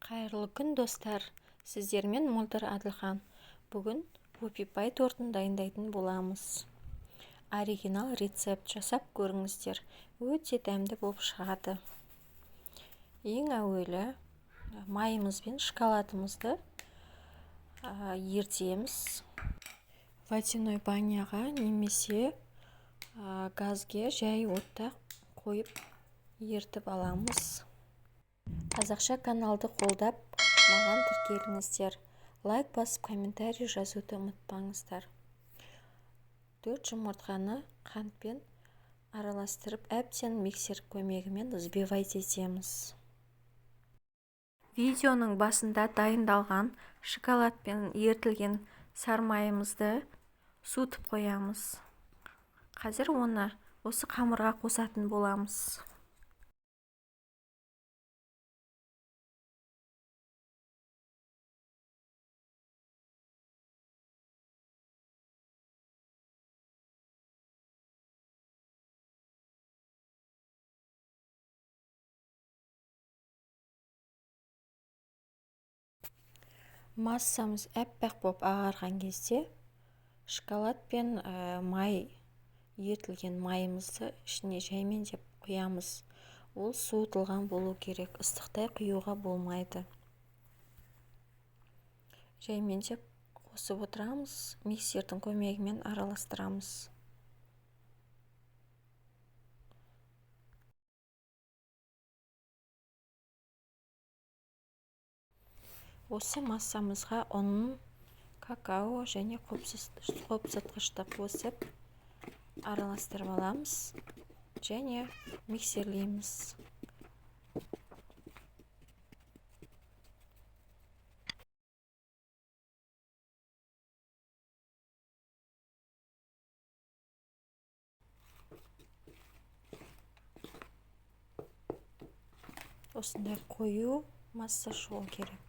Қайырлы күн достар, сіздермен Мөлдір Әділхан. Бүгін пупи-пай тортын дайындайтын боламыз. Оригинал рецепт жасап көріңіздер, өте дәмді болып шығады. Ең әуелі майымыз бен шоколадымызды ерітеміз. Водяной баняға немесе газге жай отта қойып ертіп аламыз. Қазақша каналды қолдап, маған тіркеліңіздер. Лайк басып, комментарий жазуды ұмытпаңыздар. 4 жұмыртқаны қантпен араластырып, әбден миксер көмегімен взбивать етеміз. Видеоның басында дайындалған шоколадпен ерітілген сармайымызды суытып қоямыз. Қазір оны осы қамырға қосатын боламыз. Массамыз әппақ боп ағарған кезде шоколад пен май ерітілген майымызды ішіне жаймендеп құямыз. Ол суытылған болу керек, ыстықтай құюға болмайды. Жаймендеп қосып отырамыз, миксердің көмегімен араластырамыз. Осы массамызға ұн, какао және қопсытқышты қосып араластырып аламыз және миксерлейміз. Осындай қою масса шығу керек.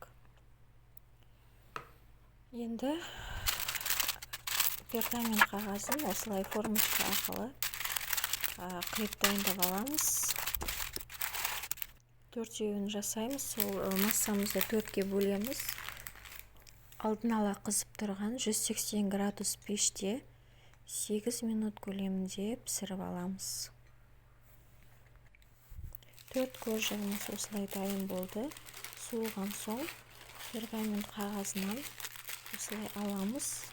Енді пергамент қағазын осылай формочка арқылы қиып дайындап аламыз. Төртеуін жасаймыз. Сол массамызды төртке бөлеміз. Алдын ала қызып тұрған 180 градус пеште 8 минут көлемінде пісіріп аламыз. 4 көжеміз осылай дайын болды. Суыған соң пергамент қағазынан осылай аламыз.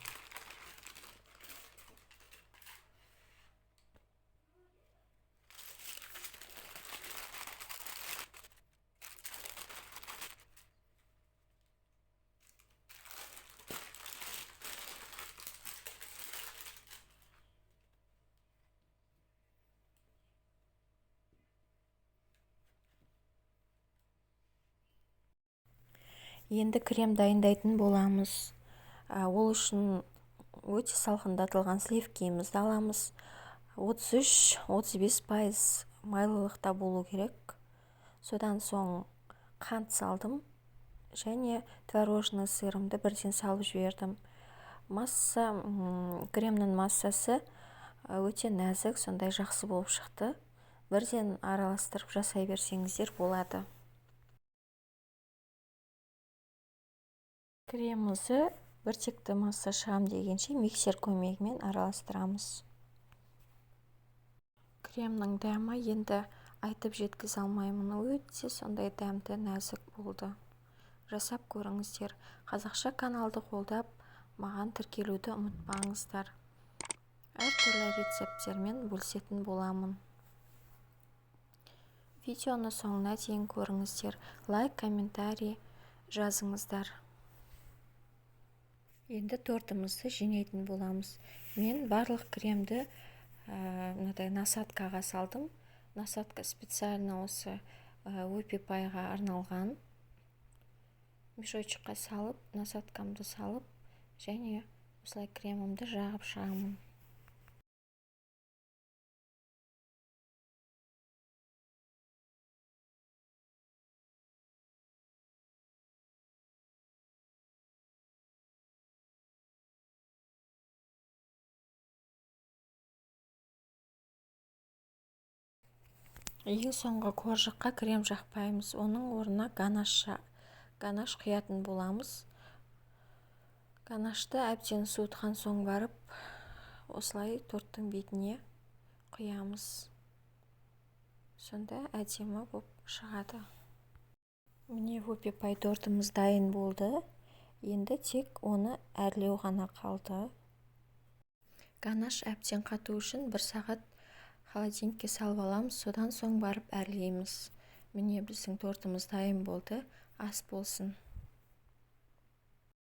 Енді крем дайындайтын боламыз. Ол үшін өте салқындатылған сливкімізді аламыз. 33-35% майлылықта болу керек. Содан соң қант салдым және творожный сырымды бірден салып жібердім. Кремнің массасы өте нәзік, сондай жақсы болып шықты. Бірден араластырып жасай берсеңіздер болады. Кремімізді біртекті масса шығам дегенше миксер көмегімен араластырамыз. Кремнің дәмі енді айтып жеткізе алмаймын, өте сондай дәмді, нәзік болды. Жасап көріңіздер. Қазақша каналды қолдап, маған тіркелуді ұмытпаңыздар. Әртүрлі рецепттермен бөлісетін боламын. Видеоны соңына дейін көріңіздер. Лайк, комментарий жазыңыздар. Енді тортымызды жинайтын боламыз. Мен барлық кремді насаткаға салдым. Насатка специально осы пупи-пайға арналған. Мешочыққа салып, насаткамды салып, және осылай кремімді жағып шығамын. Ең соңғы қуыршаққа крем жақпаймыз. Оның орнына ганаш құятын боламыз. Ганашты әбден суытқан соң барып осылай торттың бетіне құямыз. Сонда әдемі болып шығады. Міне вупи пай тортымыз дайын болды. Енді тек оны әрлеу ғана қалды. Ганаш әбден қату үшін 1 сағат холодильникке салып аламыз, содан соң барып әрлейміз. Міне біздің тортымыз дайын болды. Ас болсын.